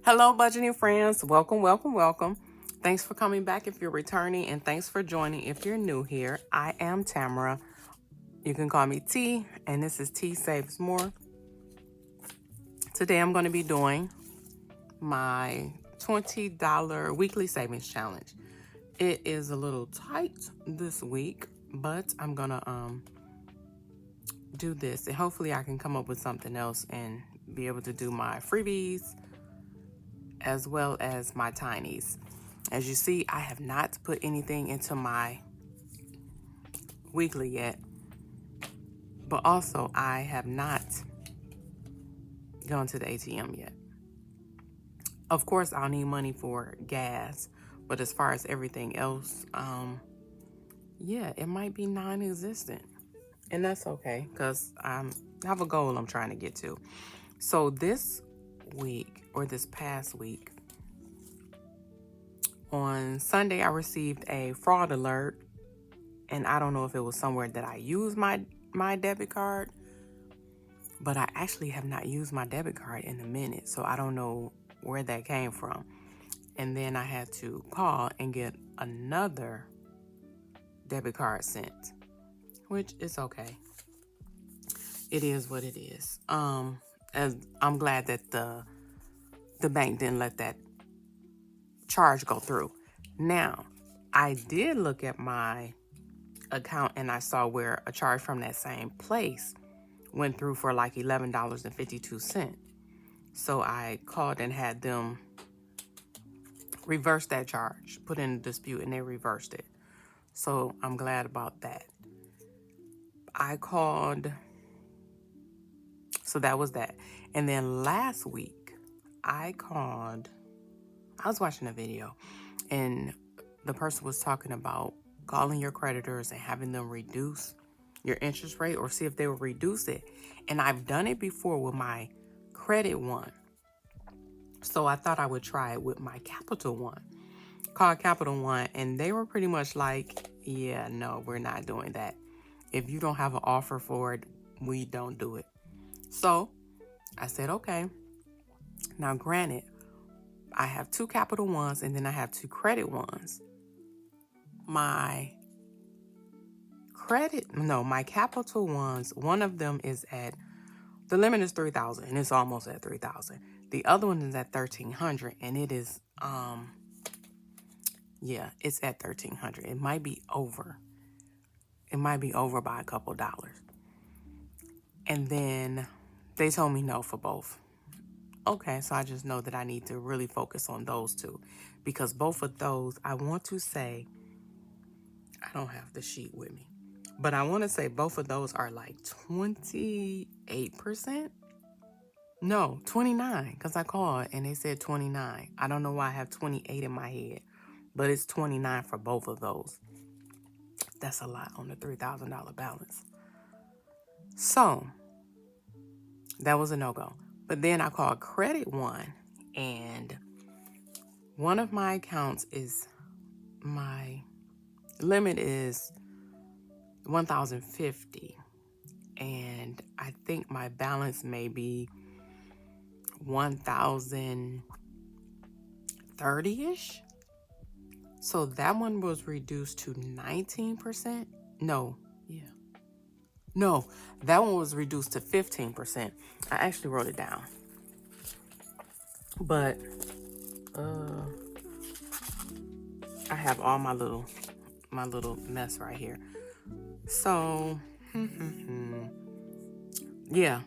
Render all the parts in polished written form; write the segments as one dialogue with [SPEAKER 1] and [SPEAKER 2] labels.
[SPEAKER 1] Hello, budgeting friends. Welcome, welcome, welcome. Thanks for coming back if you're returning, and thanks for joining if you're new here. I am Tamara. You can call me T, and this is T Saves More. Today I'm going to be doing my $20 weekly savings challenge. It is a little tight this week, but I'm going to do this, and hopefully I can come up with something else and be able to do my freebies as well as my tinies. As you see, I have not put anything into my weekly yet, but also I have not gone to the ATM yet. Of course, I'll need money for gas, but as far as everything else, it might be non-existent. And that's okay, because I have a goal I'm trying to get to. So this past week, on Sunday, I received a fraud alert, and I don't know if it was somewhere that I used my debit card, but I actually have not used my debit card in a minute, so I don't know where that came from. And then I had to call and get another debit card sent, which is okay. It is what it is. As I'm glad that the bank didn't let that charge go through. Now, I did look at my account and I saw where a charge from that same place went through for like $11.52. So I called and had them reverse that charge, put in a dispute, and they reversed it. So I'm glad about that. I called, so that was that. And then last week, I was watching a video, and the person was talking about calling your creditors and having them reduce your interest rate or see if they will reduce it. And I've done it before with my credit one. So I thought I would try it with my Capital One. Called Capital One, and they were pretty much like, yeah, no, we're not doing that. If you don't have an offer for it, we don't do it. So I said, okay. Now, granted, I have two Capital Ones and then I have two credit ones. My Capital Ones, one of them is at, the limit is $3,000 and it's almost at $3,000. The other one is at $1,300 and it is, it's at $1,300. It might be over. It might be over by a couple dollars. And then they told me no for both. Okay, so I just know that I need to really focus on those two, because both of those, I want to say, I don't have the sheet with me, but I want to say both of those are like 28%. No, 29, because I called and they said 29. I don't know why I have 28 in my head, but it's 29 for both of those. That's a lot on the $3,000 balance. So that was a no-go. But then I called Credit One, and one of my accounts is, my limit is $1,050, and I think my balance may be $1,030-ish. So that one was reduced to 19%. No, that one was reduced to 15%. I actually wrote it down. But I have all my little mess right here. So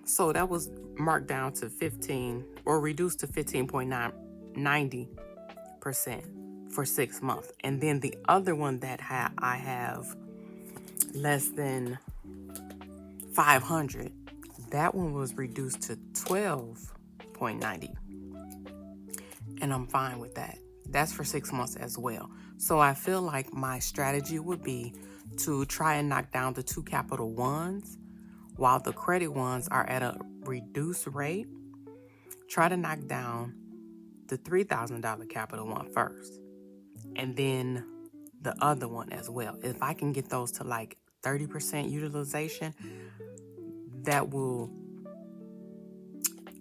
[SPEAKER 1] so that was marked down to 15, or reduced to 15.90% for 6 months. And then the other one that I have less than 500, that one was reduced to 12.90. And I'm fine with that. That's for 6 months as well. So I feel like my strategy would be to try and knock down the two Capital Ones while the credit ones are at a reduced rate. Try to knock down the $3,000 Capital One first, and then the other one as well. If I can get those to like 30% utilization,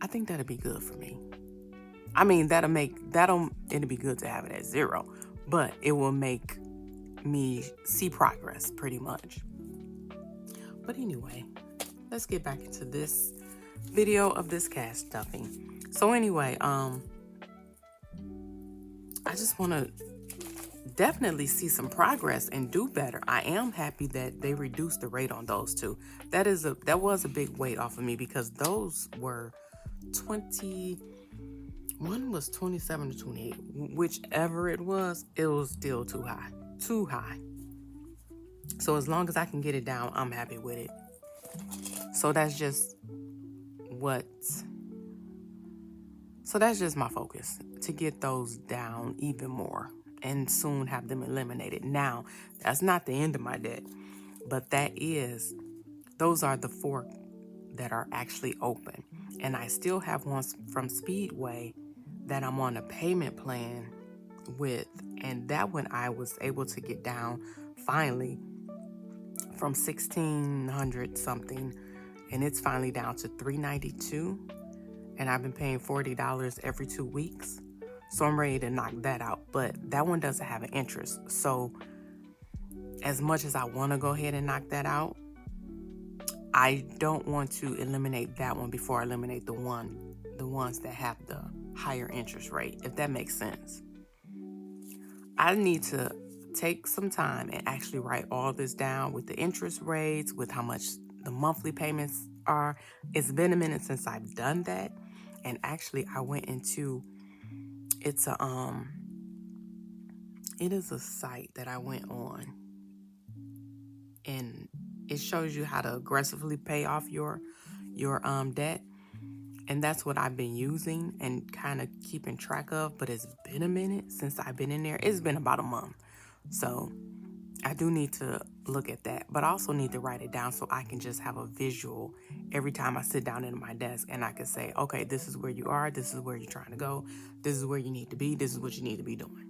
[SPEAKER 1] I think that'd be good for me. I mean, it'll be good to have it at 0, but it will make me see progress pretty much. But anyway, let's get back into this video of this cash stuffing. So anyway, I just want to definitely see some progress and do better. I am happy that they reduced the rate on those two. That was a big weight off of me, because those were 20. One was 27 to 28. Whichever it was still too high. Too high. So as long as I can get it down, I'm happy with it. So that's just my focus, to get those down even more and soon have them eliminated. Now, that's not the end of my debt, but those are the 4 that are actually open. And I still have ones from Speedway that I'm on a payment plan with, and that one I was able to get down finally from $1,600 something, and it's finally down to $392, and I've been paying $40 every 2 weeks. So I'm ready to knock that out, but that one doesn't have an interest. So as much as I want to go ahead and knock that out, I don't want to eliminate that one before I eliminate the ones that have the higher interest rate, if that makes sense. I need to take some time and actually write all this down with the interest rates, with how much the monthly payments are. It's been a minute since I've done that. And actually I went into, it is a site that I went on, and it shows you how to aggressively pay off your debt. And that's what I've been using and kind of keeping track of. But it's been a minute since I've been in there. It's been about a month. So I do need to look at that. But I also need to write it down so I can just have a visual every time I sit down at my desk. And I can say, okay, this is where you are. This is where you're trying to go. This is where you need to be. This is what you need to be doing.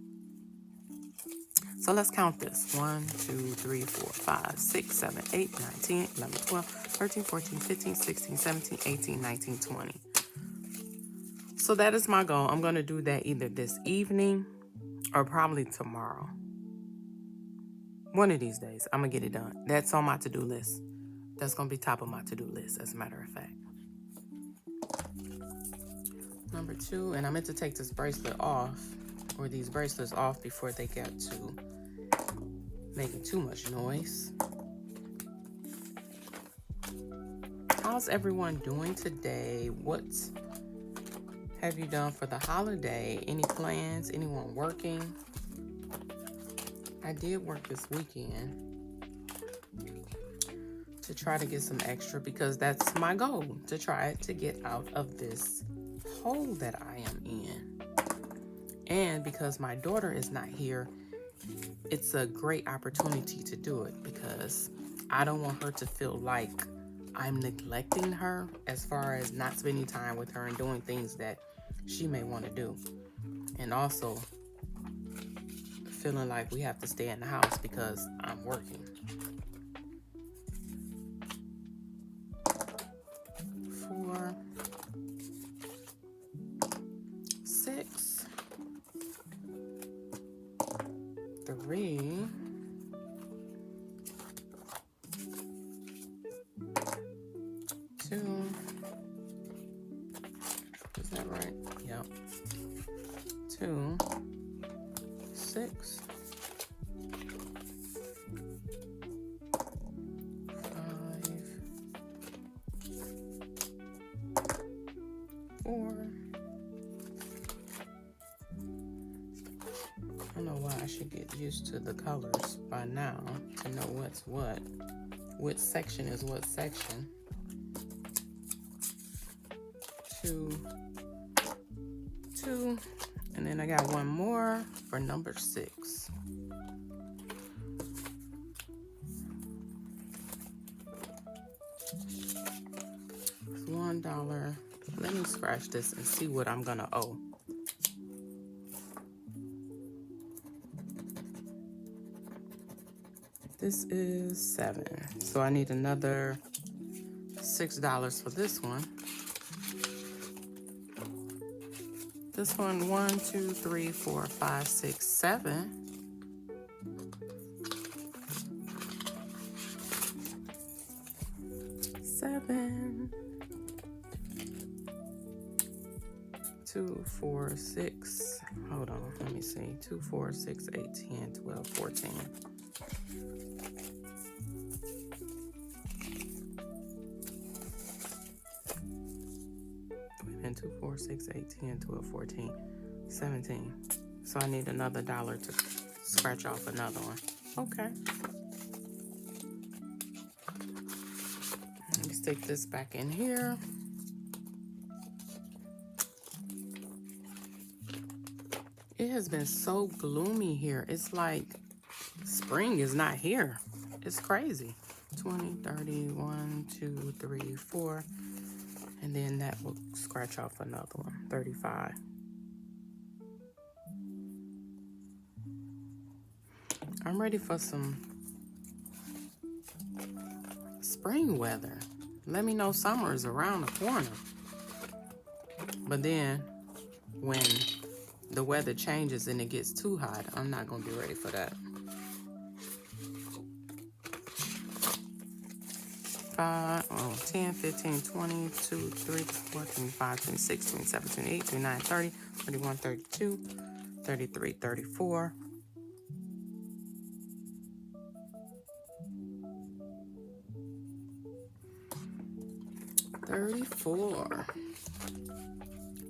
[SPEAKER 1] So let's count this. 1, 2, 3, 4, 5, 6, 7, 8, 9, 10, 11, 12, 13, 14, 15, 16, 17, 18, 19, 20. So that is my goal. I'm going to do that either this evening or probably tomorrow. One of these days, I'm going to get it done. That's on my to-do list. That's going to be top of my to-do list, as a matter of fact. Number 2, and I meant to take this bracelet off, or these bracelets off, before they get to making too much noise. How's everyone doing today? What have you done for the holiday? Any plans? Anyone working? I did work this weekend to try to get some extra, because that's my goal, to try to get out of this hole that I am in. And because my daughter is not here, it's a great opportunity to do it, because I don't want her to feel like I'm neglecting her as far as not spending time with her and doing things that she may want to do. And also feeling like we have to stay in the house because I'm working. 4, 6, 3, 2. Is that right? Yep. 2, 6, 5, 4. I don't know why I should get used to the colors by now to know what's what. Which section is what section. 2, 2, and then I got one more for number 6. It's $1. Let me scratch this and see what I'm gonna owe. This is 7, so I need another $6 for this one. This one, 1, 2, 3, 4, 5, 6, 7. Seven. 2, 4, 6. Hold on, let me see. 2, 4, 6, 8, 10, 12, 14. And 2, 4, 6, 8, 10, 12, 14, 17. So I need another dollar to scratch off another one. Okay. Let me stick this back in here. It has been so gloomy here. It's like spring is not here. It's crazy. 20, 30, 1, 2, 3, 4. And then that will scratch off another one. 35. I'm ready for some spring weather. Let me know summer is around the corner. But then when the weather changes and it gets too hot, I'm not going to be ready for that. 10, 15, 20, 2, 3, 4, 25, 26, 27, 28, 29, 30, 31, 32, 33, 34. 34.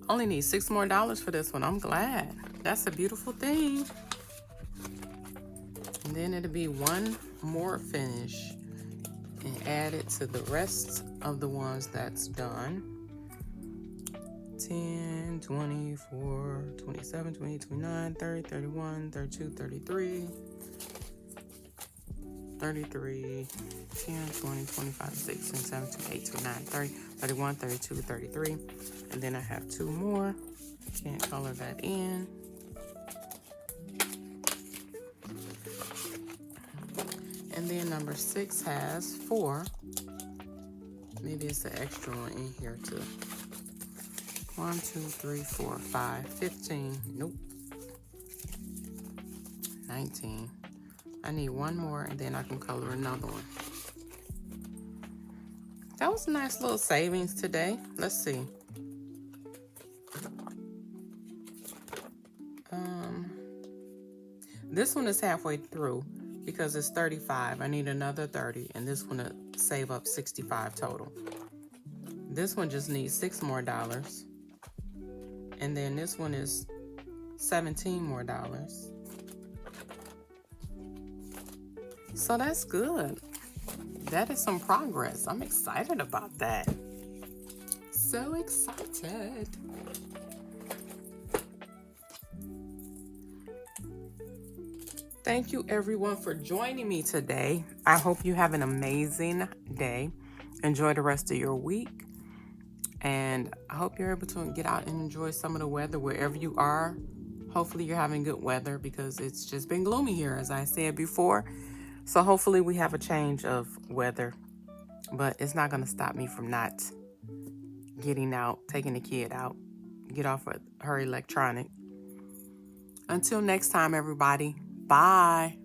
[SPEAKER 1] Only need $6 more for this one. I'm glad. That's a beautiful thing. And then it'll be one more finish and add it to the rest of the ones that's done. 10, 24, 27, 28, 29, 30, 31, 32, 33, 33, 10, 20, 25, 6, 7, 8, 29, 30, 31, 32, 33. And then I have two more. Can't color that in. And then number 6 has 4. Maybe it's an extra one in here too. 1, 2, 3, 4, 5, 15. Nope. 19. I need one more and then I can color another one. That was a nice little savings today. Let's see. This one is halfway through because it's 35. I need another 30 and this one will save up 65 total. This one just needs $6 more. And then this one is $17 more. So that's good. That is some progress. I'm excited about that. So excited. Thank you everyone for joining me today. I hope you have an amazing day. Enjoy the rest of your week. And I hope you're able to get out and enjoy some of the weather wherever you are. Hopefully you're having good weather because it's just been gloomy here, as I said before. So hopefully we have a change of weather. But it's not going to stop me from not getting out, taking the kid out, get off of her electronic. Until next time, everybody. Bye.